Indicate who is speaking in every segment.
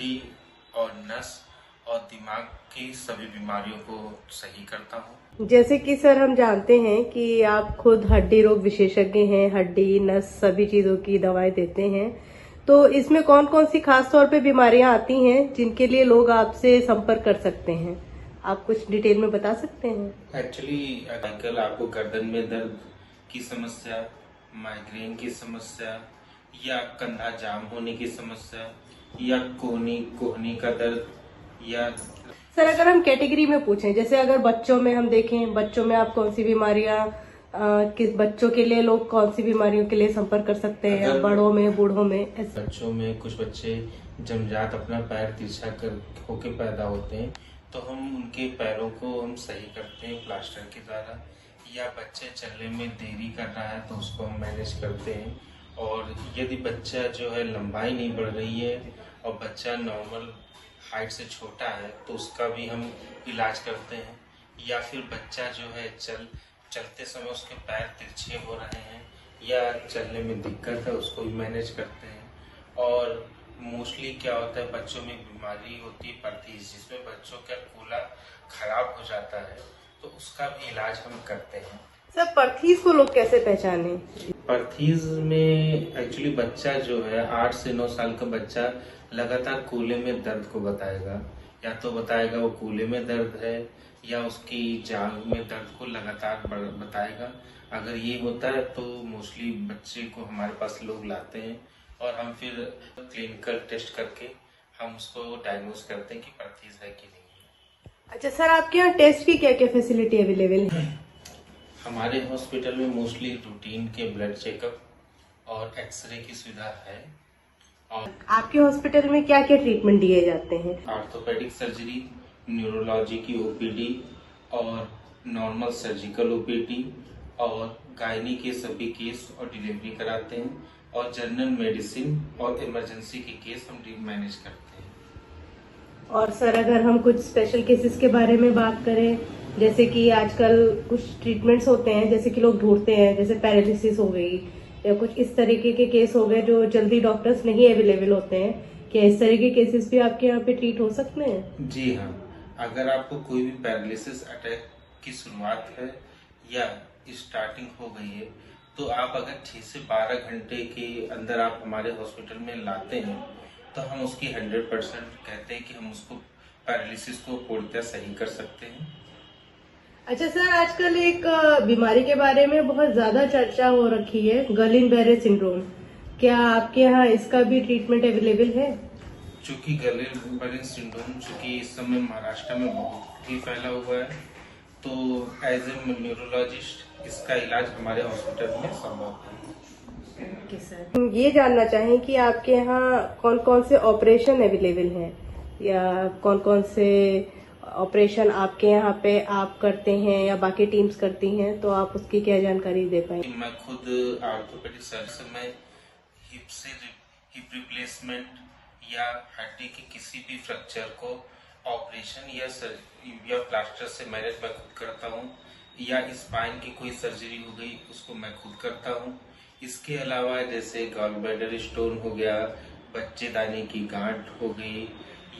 Speaker 1: हड्डी और नस और दिमाग की सभी बीमारियों को सही करता हूँ।
Speaker 2: जैसे कि सर हम जानते हैं कि आप खुद हड्डी रोग विशेषज्ञ हैं, हड्डी नस सभी चीजों की दवाएं देते हैं, तो इसमें कौन कौन सी खास तौर पे बीमारियां आती हैं जिनके लिए लोग आपसे संपर्क कर सकते हैं? आप कुछ डिटेल में बता सकते हैं?
Speaker 1: एक्चुअली आजकल आपको गर्दन में दर्द की समस्या, माइग्रेन की समस्या या कंधा जाम होने की समस्या या कोहनी का दर्द या
Speaker 2: सर अगर हम कैटेगरी में पूछें, जैसे अगर बच्चों में हम देखें, बच्चों में आप कौन सी बीमारियां किस बच्चों के लिए लोग कौन सी बीमारियों के लिए संपर्क कर सकते हैं, या बड़ों में बूढ़ों में?
Speaker 1: बच्चों में कुछ बच्चे जन्मजात अपना पैर तिरछा कर होके पैदा होते हैं, तो हम उनके पैरों को हम सही करते हैं प्लास्टर के द्वारा। या बच्चे चलने में देरी कर रहा है तो उसको हम मैनेज करते हैं। और यदि बच्चा जो है लंबाई नहीं बढ़ रही है और बच्चा नॉर्मल हाइट से छोटा है तो उसका भी हम इलाज करते हैं। या फिर बच्चा जो है चलते समय उसके पैर तिरछे हो रहे हैं या चलने में दिक्कत है, उसको भी मैनेज करते हैं। और मोस्टली क्या होता है, बच्चों में बीमारी होती है परथीज, जिसमें बच्चों का कूला खराब हो जाता है, तो उसका भी इलाज हम करते हैं।
Speaker 2: सर परथीज को लोग कैसे पहचाने?
Speaker 1: परथीज में एक्चुअली बच्चा जो है 8 से 9 साल का बच्चा लगातार कूल्हे में दर्द को बताएगा, या तो बताएगा वो कूल्हे में दर्द है या उसकी जांघ में दर्द को लगातार बताएगा। अगर ये होता है तो मोस्टली बच्चे को हमारे पास लोग लाते हैं और हम फिर क्लिनिकल टेस्ट करके हम उसको डायग्नोज करते हैं कि परथीज है कि नहीं है।
Speaker 2: अच्छा सर, आपके यहाँ टेस्ट की क्या क्या फैसिलिटी अवेलेबल है?
Speaker 1: हमारे हॉस्पिटल में मोस्टली रूटीन के ब्लड चेकअप और एक्सरे की सुविधा है। और
Speaker 2: आपके हॉस्पिटल में क्या क्या ट्रीटमेंट दिए जाते हैं?
Speaker 1: ऑर्थोपेडिक सर्जरी, न्यूरोलॉजी की ओपीडी और नॉर्मल सर्जिकल ओपीडी और गायनी के सभी केस और डिलीवरी कराते हैं। और जनरल मेडिसिन और इमरजेंसी के केस हम मैनेज करते हैं।
Speaker 2: और सर अगर हम कुछ स्पेशल केसेस के बारे में बात करें, जैसे कि आजकल कुछ ट्रीटमेंट्स होते हैं जैसे कि लोग ढूंढते हैं, जैसे पैरालिसिस हो गई या कुछ इस तरीके के केस हो गए जो जल्दी डॉक्टर्स नहीं अवेलेबल होते हैं, क्या इस तरह के केसेस भी आपके यहाँ पे ट्रीट हो सकते हैं?
Speaker 1: जी हाँ, अगर आपको कोई भी पैरालिसिस अटैक की शुरुआत है या स्टार्टिंग हो गई है तो आप अगर 6 से 12 घंटे के अंदर आप हमारे हॉस्पिटल में लाते हैं तो हम उसकी 100% कहते हैं कि हम उसको पैरालिसिस को पूर्णतः सही कर सकते हैं।
Speaker 2: अच्छा सर, आजकल एक बीमारी के बारे में बहुत ज्यादा चर्चा हो रखी है, गुइलेन-बरेरे सिंड्रोम। क्या आपके यहाँ इसका भी ट्रीटमेंट अवेलेबल है?
Speaker 1: चूँकि गुइलेन-बरेरे सिंड्रोम चूँकि इस समय महाराष्ट्र में बहुत ही फैला हुआ है, तो एज ए न्यूरोलॉजिस्ट इसका इलाज हमारे हॉस्पिटल में संभव है।
Speaker 2: ओके सर, हम ये जानना चाहें कि आपके यहाँ कौन कौन से ऑपरेशन अवेलेबल हैं, या कौन कौन से ऑपरेशन आपके यहाँ पे आप करते हैं या बाकी टीम्स करती हैं, तो आप उसकी क्या जानकारी दे पाएंगे?
Speaker 1: मैं खुद ऑर्थोपेडिक सर्जन में हिप रिप्लेसमेंट या हड्डी के किसी भी फ्रैक्चर को ऑपरेशन या प्लास्टर से मैनेज मैं खुद करता हूँ, या स्पाइन की कोई सर्जरी हो गई उसको मैं खुद करता हूँ। इसके अलावा जैसे गॉल ब्लैडर स्टोन हो गया, बच्चेदानी की गांठ हो गई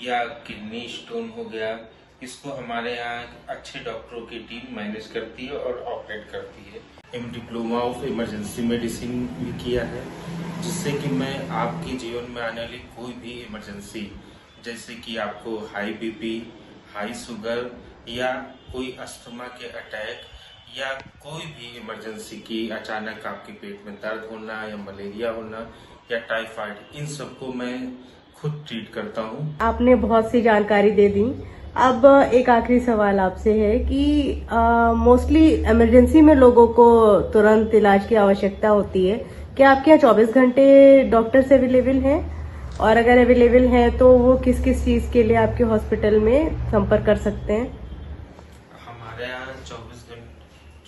Speaker 1: या किडनी स्टोन हो गया, इसको हमारे यहाँ अच्छे डॉक्टरों की टीम मैनेज करती है और ऑपरेट करती है। डिप्लोमा ऑफ इमरजेंसी मेडिसिन भी किया है, जिससे कि मैं आपके जीवन में आने वाली कोई भी इमरजेंसी, जैसे कि आपको हाई बीपी, हाई शुगर या कोई अस्थमा के अटैक या कोई भी इमरजेंसी की अचानक आपके पेट में दर्द होना या मलेरिया होना या टाइफाइड, इन सबको मैं खुद ट्रीट करता हूँ।
Speaker 2: आपने बहुत सी जानकारी दे दी। अब एक आखिरी सवाल आपसे है कि मोस्टली इमरजेंसी में लोगों को तुरंत इलाज की आवश्यकता होती है, क्या आपके यहाँ 24 घंटे डॉक्टर्स अवेलेबल हैं? और अगर अवेलेबल है तो वो किस किस चीज के लिए आपके हॉस्पिटल में संपर्क कर सकते हैं?
Speaker 1: हमारे यहाँ 24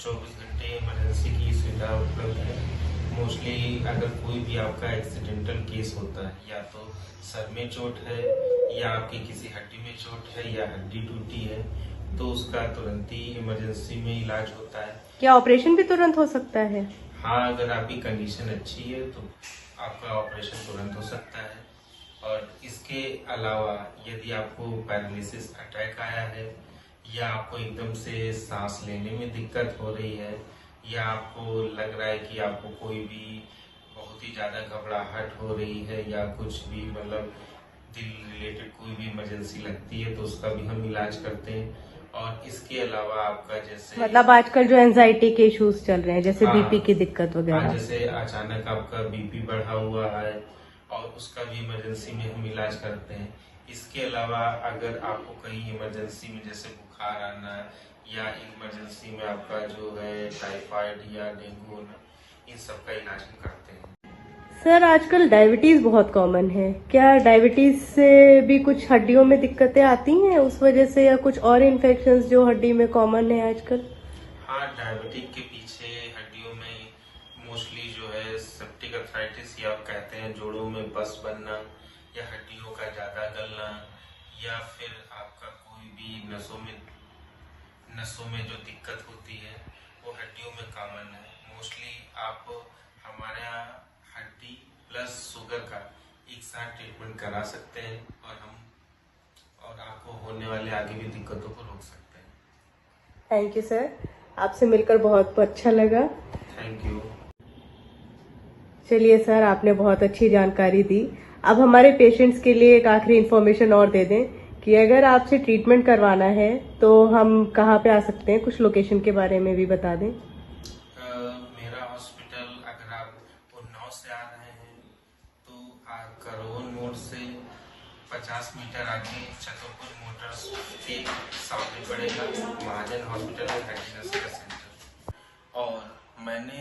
Speaker 1: घंटे इमरजेंसी की सुविधा उपलब्ध है। मोस्टली अगर कोई भी आपका एक्सीडेंटल केस होता है, या तो सर में चोट है या आपकी किसी हड्डी में चोट है या हड्डी टूटी है, तो उसका तुरंत ही इमरजेंसी में इलाज होता है।
Speaker 2: क्या ऑपरेशन भी तुरंत हो सकता है?
Speaker 1: हाँ, अगर आपकी कंडीशन अच्छी है तो आपका ऑपरेशन तुरंत हो सकता है। और इसके अलावा यदि आपको पैरालिसिस अटैक आया है या आपको एकदम से सांस लेने में दिक्कत हो रही है या आपको लग रहा है कि आपको कोई भी बहुत ही ज्यादा घबराहट हो रही है या कुछ भी मतलब दिल रिलेटेड कोई भी इमरजेंसी लगती है तो उसका भी हम इलाज करते हैं। और इसके अलावा आपका जैसे
Speaker 2: मतलब आजकल जो एंजाइटी के इश्यूज चल रहे हैं जैसे
Speaker 1: हाँ,
Speaker 2: बीपी की दिक्कत वगैरह।
Speaker 1: जैसे अचानक आपका बीपी बढ़ा हुआ है और उसका भी इमरजेंसी में हम इलाज करते हैं। इसके अलावा अगर आपको कहीं इमरजेंसी में जैसे बुखार आना या इमरजेंसी में आपका जो है टाइफाइड या डेंगू होना, इन सब का इलाज हम करते हैं।
Speaker 2: सर आजकल डायबिटीज बहुत कॉमन है, क्या डायबिटीज से भी कुछ हड्डियों में दिक्कतें आती हैं उस वजह से, या कुछ और इन्फेक्शंस जो हड्डी में कॉमन है आजकल?
Speaker 1: हाँ, डायबिटिक के पीछे हड्डियों में मोस्टली जो है सेप्टिक अर्थराइटिस या कहते हैं जोड़ों में बस बनना या हड्डियों का ज्यादा गलना या फिर आपका कोई भी नसों में जो दिक्कत होती है वो हड्डियों में कॉमन है। मोस्टली आप हमारे यहाँ हड्डी प्लस शुगर का एक साथ ट्रीटमेंट करा सकते हैं और आपको होने वाले आगे भी दिक्कतों को रोक सकते हैं।
Speaker 2: थैंक यू सर, आपसे मिलकर बहुत अच्छा लगा।
Speaker 1: Thank you.
Speaker 2: चलिए सर, आपने बहुत अच्छी जानकारी दी। अब हमारे पेशेंट्स के लिए एक आखिरी इन्फॉर्मेशन और दे दें कि अगर आपसे ट्रीटमेंट करवाना है तो हम कहाँ पे आ सकते हैं, कुछ लोकेशन के बारे में भी बता दें।
Speaker 1: मेरा हॉस्पिटल अगर आप उन्नाव से आ रहे हैं तो आप करोन मोड़ से 50 मीटर आगे चतुरपुर मोटर्स के सामने पड़ेगा महाजन हॉस्पिटल एंड हेल्थ सेंटर। और मैंने